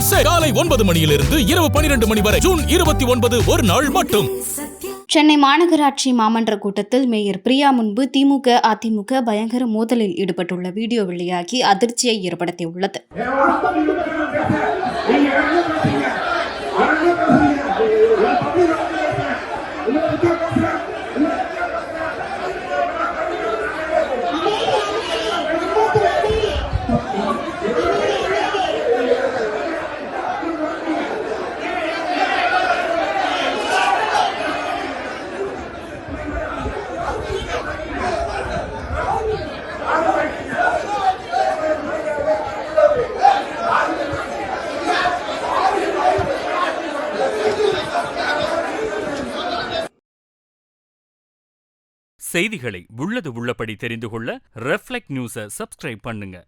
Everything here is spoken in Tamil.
செட் காலை 9 மணியிலிருந்து இரவு 12 மணி வரை ஜூன் 29 ஒரு நாள் மட்டும். சென்னை மாநகராட்சி மாமன்ற கூட்டத்தில் மேயர் பிரியா முன்பு திமுக அதிமுக பயங்கர மோதலில் ஈடுபட்டுள்ள வீடியோ வெளியாகி அதிர்ச்சியை ஏற்படுத்தியுள்ளது. செய்திகளை உள்ளது உள்ளபடி தெரிந்து கொள்ள ரெஃப்ளெக்ட் நியூஸை சப்ஸ்கிரைப் பண்ணுங்க.